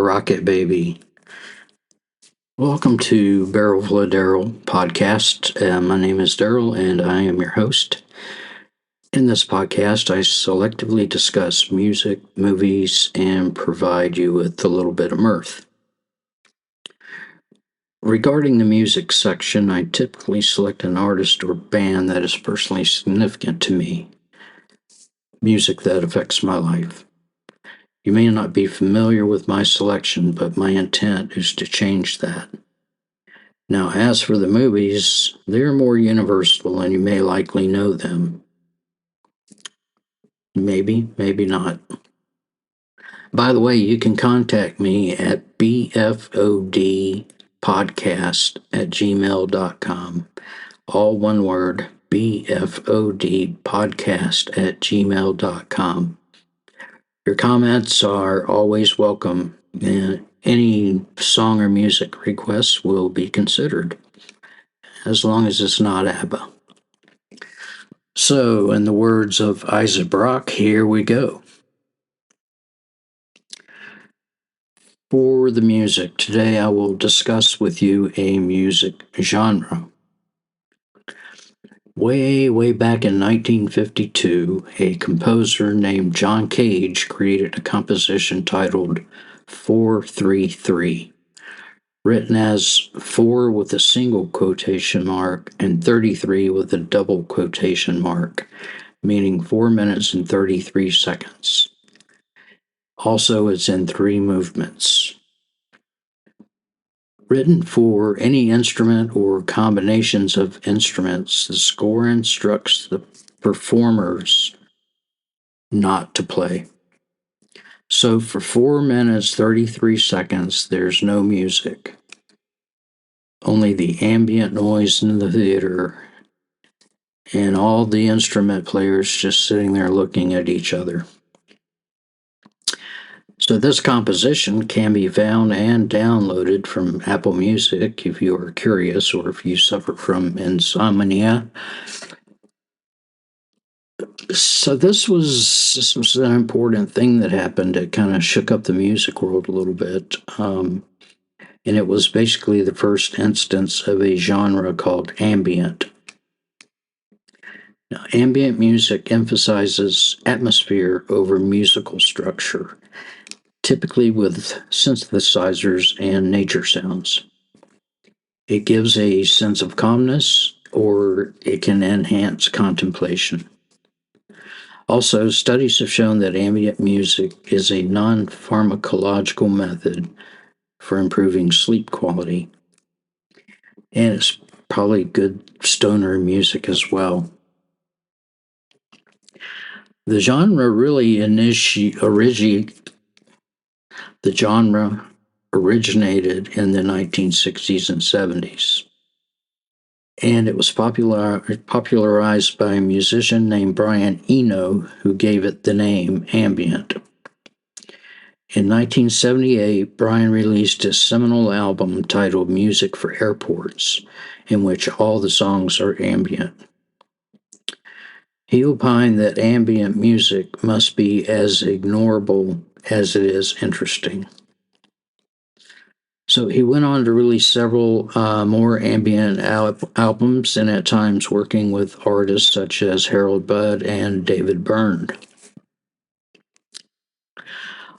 Rocket Baby. Welcome to Barrel Full of Daryl podcast. My name is Daryl and I am your host. In this podcast, I selectively discuss music, movies, and provide you with a little bit of mirth. Regarding the music section, I typically select an artist or band that is personally significant to me, music that affects my life. You may not be familiar with my selection, but my intent is to change that. Now, as for the movies, they're more universal and you may likely know them. Maybe, maybe not. By the way, you can contact me at bfodpodcast@gmail.com. All one word, bfodpodcast@gmail.com. Your comments are always welcome, and any song or music requests will be considered, as long as it's not ABBA. So, in the words of Isaac Brock, here we go. For the music, today I will discuss with you a music genre. Way back in 1952, a composer named John Cage created a composition titled 433, written as 4 with a single quotation mark and 33 with a double quotation mark, meaning 4 minutes and 33 seconds. Also, it's in 3 movements. Written for any instrument or combinations of instruments, the score instructs the performers not to play. So for 4 minutes 33 seconds, there's no music. Only the ambient noise in the theater and all the instrument players just sitting there looking at each other. So this composition can be found and downloaded from Apple Music if you are curious or if you suffer from insomnia. So this was an important thing that happened. It kind of shook up the music world a little bit. And it was basically the first instance of a genre called ambient. Now, ambient music emphasizes atmosphere over musical structure, typically with synthesizers and nature sounds. It gives a sense of calmness, or it can enhance contemplation. Also, studies have shown that ambient music is a non-pharmacological method for improving sleep quality. And it's probably good stoner music as well. The genre originated in the 1960s and 70s. And it was popularized by a musician named Brian Eno, who gave it the name Ambient. In 1978, Brian released a seminal album titled Music for Airports, in which all the songs are ambient. He opined that ambient music must be as ignorable as it is interesting. So he went on to release several more ambient albums, and at times working with artists such as Harold Budd and David Byrne.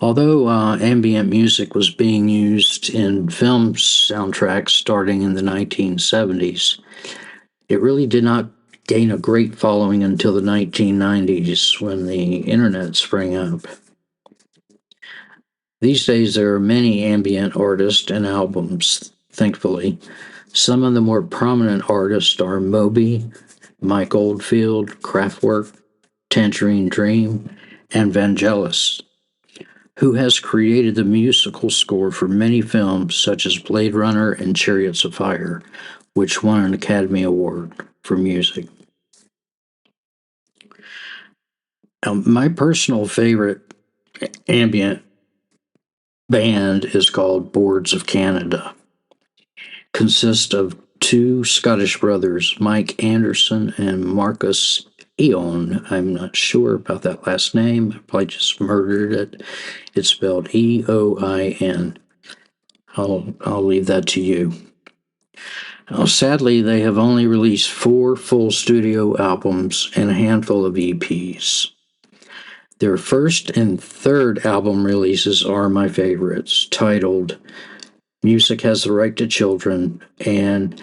Although ambient music was being used in film soundtracks starting in the 1970s, it really did not gain a great following until the 1990s when the internet sprang up. These days there are many ambient artists and albums, thankfully. Some of the more prominent artists are Moby, Mike Oldfield, Kraftwerk, Tangerine Dream, and Vangelis, who has created the musical score for many films such as Blade Runner and Chariots of Fire, which won an Academy Award for music. Now, my personal favorite ambient band is called Boards of Canada. Consists of 2 Scottish brothers, Mike Anderson and Marcus Eon. I'm not sure about that last name. I probably just murdered it. It's spelled Eoin. I'll leave that to you. Now, sadly, they have only released 4 full studio albums and a handful of EPs. Their first and third album releases are my favorites, titled Music Has the Right to Children and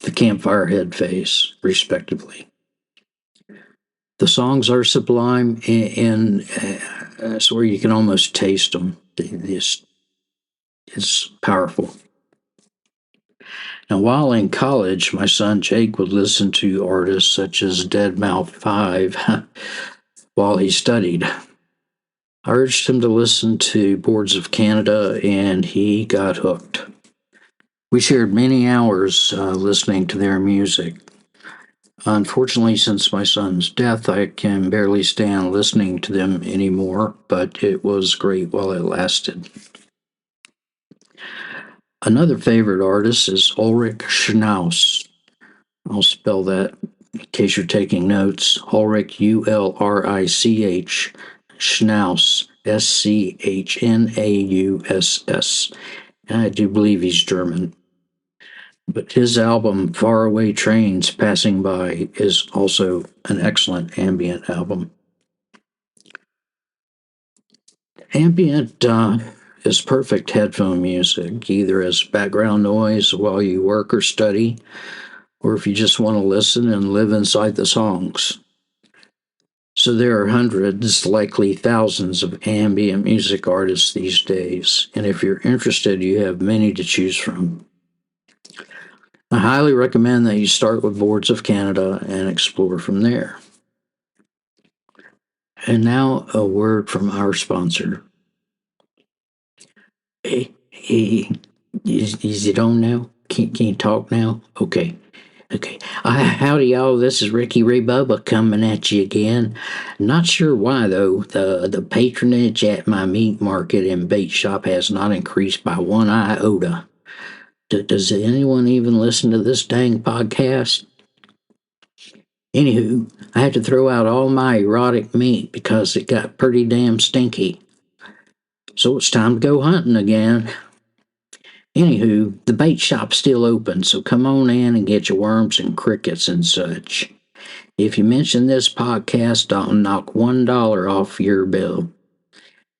The Campfire Head Face, respectively. The songs are sublime and it's where you can almost taste them. It's powerful. Now, while in college, my son Jake would listen to artists such as Deadmau5 while he studied. I urged him to listen to Boards of Canada, and he got hooked. We shared many hours listening to their music. Unfortunately, since my son's death, I can barely stand listening to them anymore, but it was great while it lasted. Another favorite artist is Ulrich Schnauz. I'll spell that in case you're taking notes. Ulrich, Ulrich, Schnauz, Schnaus. I do believe he's German. But his album, Faraway Trains Passing By, is also an excellent ambient album. Ambient is perfect headphone music, either as background noise while you work or study, or if you just want to listen and live inside the songs. So there are hundreds, likely thousands of ambient music artists these days, and if you're interested, you have many to choose from. I highly recommend that you start with Boards of Canada and explore from there. And now a word from our sponsor. Hey, is it on now? Can you talk now? Okay. Howdy, y'all. This is Ricky Ray Bubba coming at you again. Not sure why, though. The patronage at my meat market and bait shop has not increased by one iota. Does anyone even listen to this dang podcast? Anywho, I had to throw out all my erotic meat because it got pretty damn stinky. So it's time to go hunting again. Anywho, the bait shop's still open, so come on in and get your worms and crickets and such. If you mention this podcast, I'll knock $1 off your bill.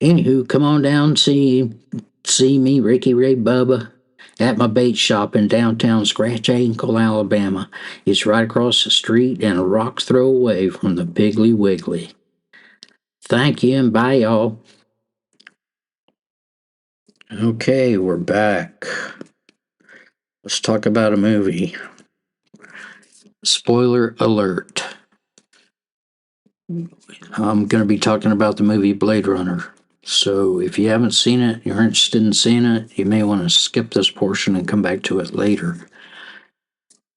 Anywho, come on down and see me, Ricky Ray Bubba, at my bait shop in downtown Scratch Ankle, Alabama. It's right across the street and a rock's throw away from the Piggly Wiggly. Thank you and bye, y'all. Okay, we're back. Let's talk about a movie. Spoiler alert. I'm going to be talking about the movie Blade Runner. So if you haven't seen it, you're interested in seeing it, you may want to skip this portion and come back to it later.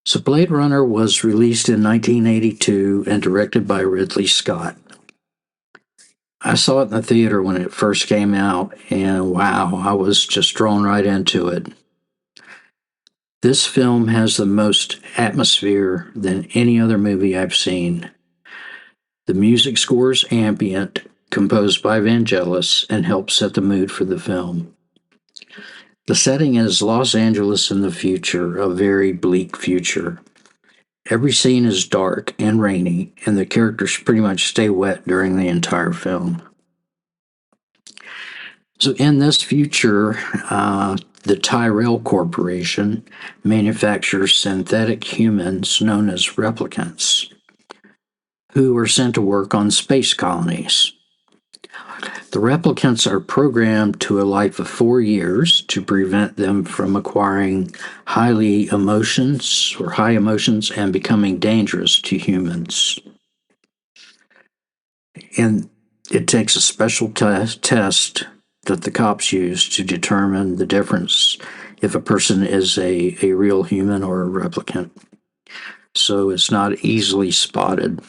So Blade Runner was released in 1982 and directed by Ridley Scott. I saw it in the theater when it first came out, and wow, I was just drawn right into it. This film has the most atmosphere than any other movie I've seen. The music score is ambient, composed by Vangelis, and helps set the mood for the film. The setting is Los Angeles in the future, a very bleak future. Every scene is dark and rainy, and the characters pretty much stay wet during the entire film. So in this future, the Tyrell Corporation manufactures synthetic humans known as replicants, who are sent to work on space colonies. The replicants are programmed to a life of 4 years to prevent them from acquiring high emotions and becoming dangerous to humans. And it takes a special test that the cops use to determine the difference if a person is a real human or a replicant. So it's not easily spotted.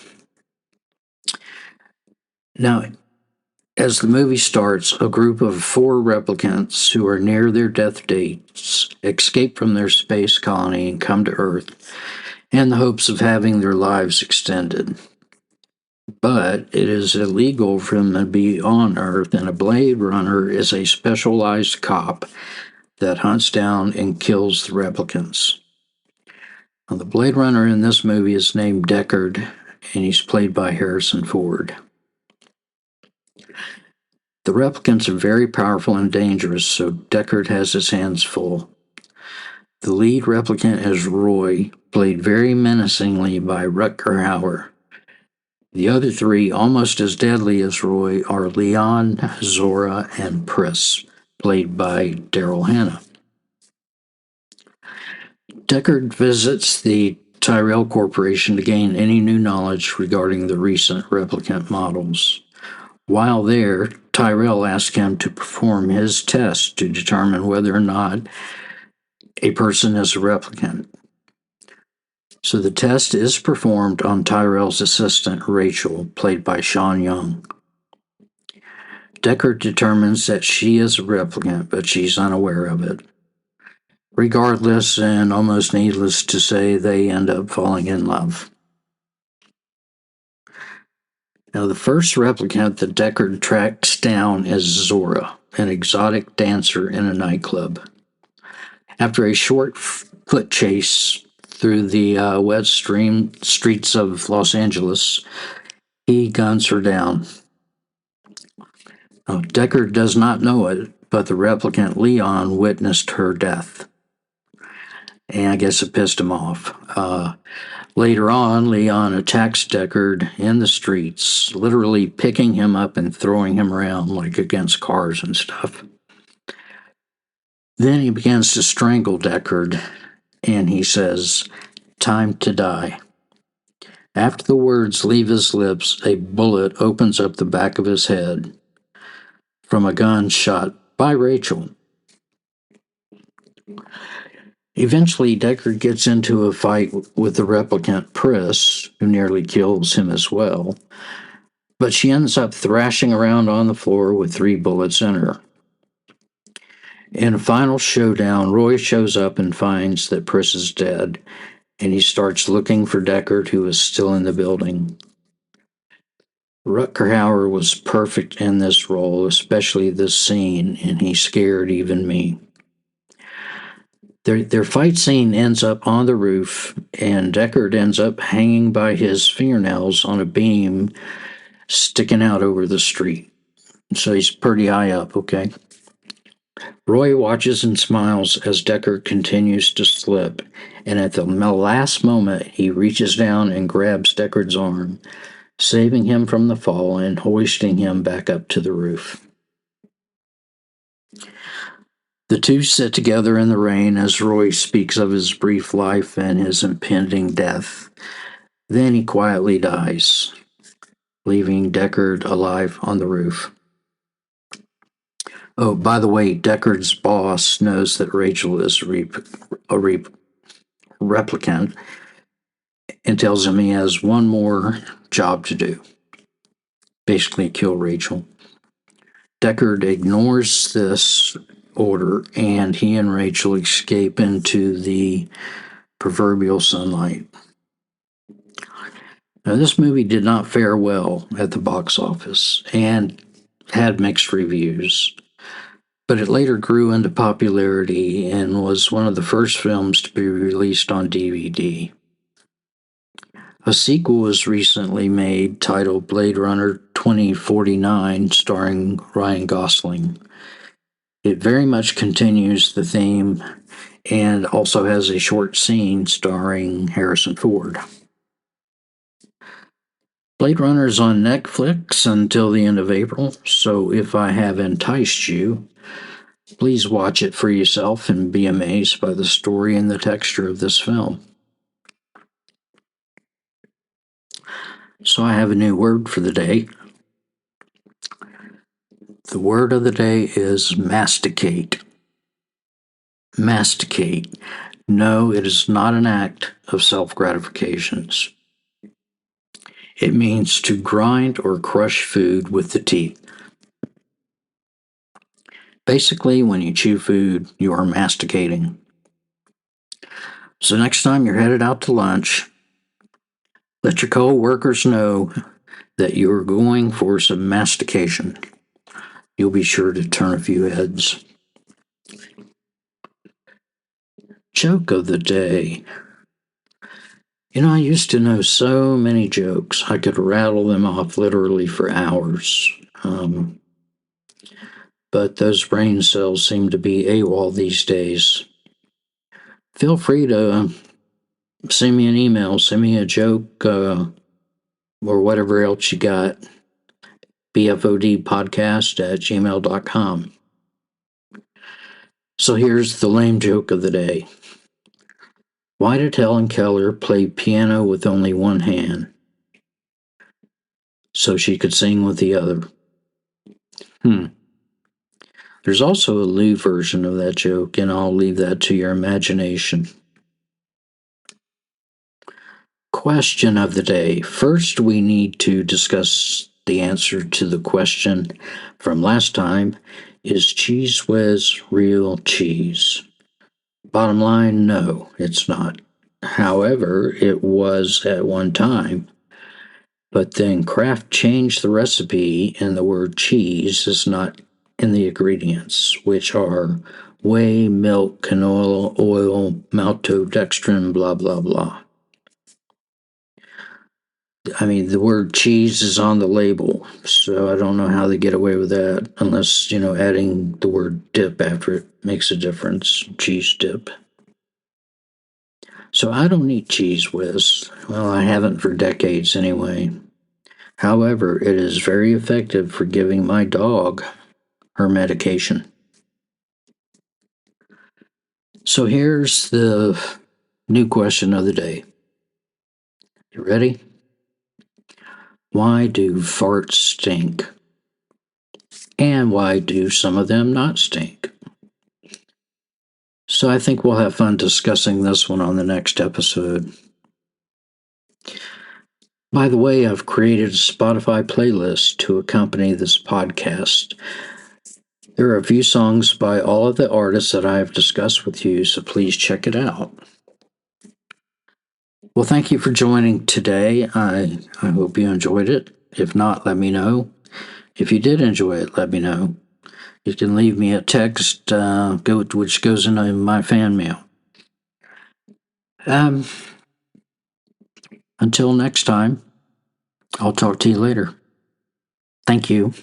Now, as the movie starts, a group of 4 replicants who are near their death dates escape from their space colony and come to Earth in the hopes of having their lives extended. but it is illegal for them to be on Earth, and a Blade Runner is a specialized cop that hunts down and kills the replicants. Now, the Blade Runner in this movie is named Deckard, and he's played by Harrison Ford. The replicants are very powerful and dangerous, so Deckard has his hands full. The lead replicant is Roy, played very menacingly by Rutger Hauer. The other three, almost as deadly as Roy, are Leon, Zora, and Pris, played by Daryl Hannah. Deckard visits the Tyrell Corporation to gain any new knowledge regarding the recent replicant models. While there, Tyrell asks him to perform his test to determine whether or not a person is a replicant. So the test is performed on Tyrell's assistant, Rachel, played by Sean Young. Deckard determines that she is a replicant, but she's unaware of it. Regardless, and almost needless to say, they end up falling in love. Now, the first replicant that Deckard tracks down is Zora, an exotic dancer in a nightclub. After a short foot chase through the wet streets of Los Angeles, he guns her down. Now, Deckard does not know it, but the replicant Leon witnessed her death. And I guess it pissed him off. Later on, Leon attacks Deckard in the streets, literally picking him up and throwing him around like against cars and stuff. Then he begins to strangle Deckard, and he says, "Time to die." After the words leave his lips, a bullet opens up the back of his head from a gun shot by Rachel. Eventually, Deckard gets into a fight with the replicant Pris, who nearly kills him as well, but she ends up thrashing around on the floor with 3 bullets in her. In a final showdown, Roy shows up and finds that Pris is dead, and he starts looking for Deckard, who is still in the building. Rutger Hauer was perfect in this role, especially this scene, and he scared even me. Their fight scene ends up on the roof, and Deckard ends up hanging by his fingernails on a beam sticking out over the street. So he's pretty high up, okay? Roy watches and smiles as Deckard continues to slip, and at the last moment, he reaches down and grabs Deckard's arm, saving him from the fall and hoisting him back up to the roof. The two sit together in the rain as Roy speaks of his brief life and his impending death. Then he quietly dies, leaving Deckard alive on the roof. Oh, by the way, Deckard's boss knows that Rachel is a replicant and tells him he has one more job to do. Basically, kill Rachel. Deckard ignores this order, and he and Rachel escape into the proverbial sunlight. Now, this movie did not fare well at the box office and had mixed reviews, but it later grew into popularity and was one of the first films to be released on DVD. A sequel was recently made titled Blade Runner 2049, starring Ryan Gosling. It very much continues the theme and also has a short scene starring Harrison Ford. Blade Runner is on Netflix until the end of April, so if I have enticed you, please watch it for yourself and be amazed by the story and the texture of this film. So I have a new word for the day. The word of the day is masticate. Masticate. No, it is not an act of self-gratification. It means to grind or crush food with the teeth. Basically, when you chew food, you are masticating. So next time you're headed out to lunch, let your co-workers know that you're going for some mastication. You'll be sure to turn a few heads. Joke of the day. I used to know so many jokes. I could rattle them off literally for hours. But those brain cells seem to be AWOL these days. Feel free to send me an email, send me a joke, or whatever else you got. BFODpodcast@gmail.com. So here's the lame joke of the day. Why did Helen Keller play piano with only one hand? So she could sing with the other. There's also a Lou version of that joke, and I'll leave that to your imagination. Question of the day. First, we need to discuss the answer to the question from last time. Is Cheese Whiz real cheese? Bottom line, no, it's not. However, it was at one time. But then Kraft changed the recipe, and the word cheese is not in the ingredients, which are whey, milk, canola oil, maltodextrin, blah, blah, blah. I mean, the word cheese is on the label, so I don't know how they get away with that, unless, adding the word dip after it makes a difference. Cheese dip. So I don't eat Cheese Whiz. Well, I haven't for decades anyway. However, it is very effective for giving my dog her medication. So here's the new question of the day. You ready? Why do farts stink? And why do some of them not stink? So I think we'll have fun discussing this one on the next episode. By the way, I've created a Spotify playlist to accompany this podcast. There are a few songs by all of the artists that I have discussed with you, so please check it out. Well, thank you for joining today. I hope you enjoyed it. If not, let me know. If you did enjoy it, let me know. You can leave me a text, which goes into my fan mail. Until next time, I'll talk to you later. Thank you.